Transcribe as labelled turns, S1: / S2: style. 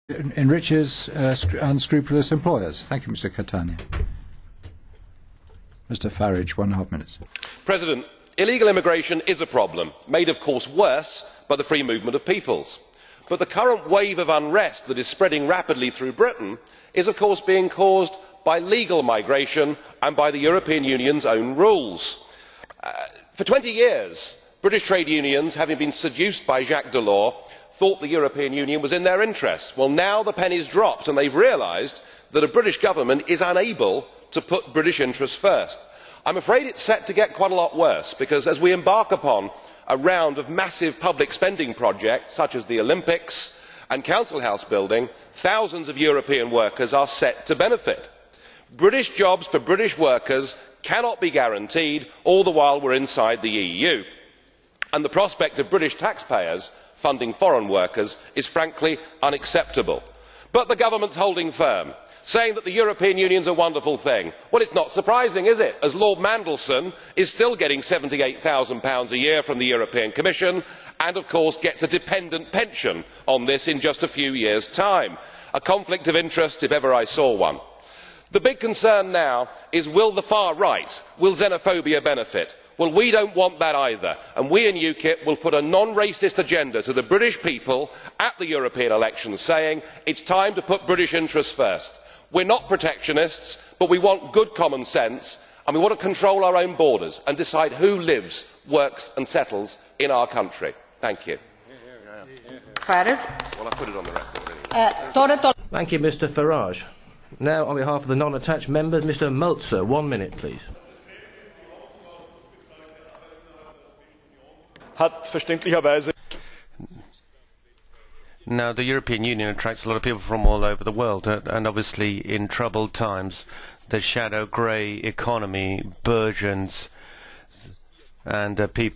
S1: enriches unscrupulous employers. Thank you, Mr. Catania. Mr. Farage, 1.5 minutes.
S2: President, illegal immigration is a problem, made of course worse by the free movement of peoples. But the current wave of unrest that is spreading rapidly through Britain is of course being caused by legal migration and by the European Union's own rules. For 20 years, British trade unions, having been seduced by Jacques Delors, thought the European Union was in their interests. Well, now the penny's dropped and they've realised that a British government is unable to put British interests first. I'm afraid it's set to get quite a lot worse, because as we embark upon a round of massive public spending projects such as the Olympics and council house building, thousands of European workers are set to benefit. British jobs for British workers cannot be guaranteed all the while we are inside the EU, and the prospect of British taxpayers funding foreign workers is frankly unacceptable. But the government is holding firm, saying that the European Union is a wonderful thing. Well, it is not surprising, is it, as Lord Mandelson is still getting £78,000 a year from the European Commission and of course gets a dependent pension on this in just a few years' time. A conflict of interest if ever I saw one. The big concern now is, will the far right, will xenophobia benefit? Well, we do not want that either, and we in UKIP will put a non-racist agenda to the British people at the European elections, saying it is time to put British interests first. We are not protectionists, but we want good common sense, and we want to control our own borders and decide who lives, works and settles in our country. Thank you. Well, I put it on the record.
S3: Thank you, Mr. Farage. Now, on behalf of the non-attached members, Mr. Meltzer, 1 minute, please.
S4: Now, the European Union attracts a lot of people from all over the world, and obviously in troubled times, the shadow grey economy burgeons, and people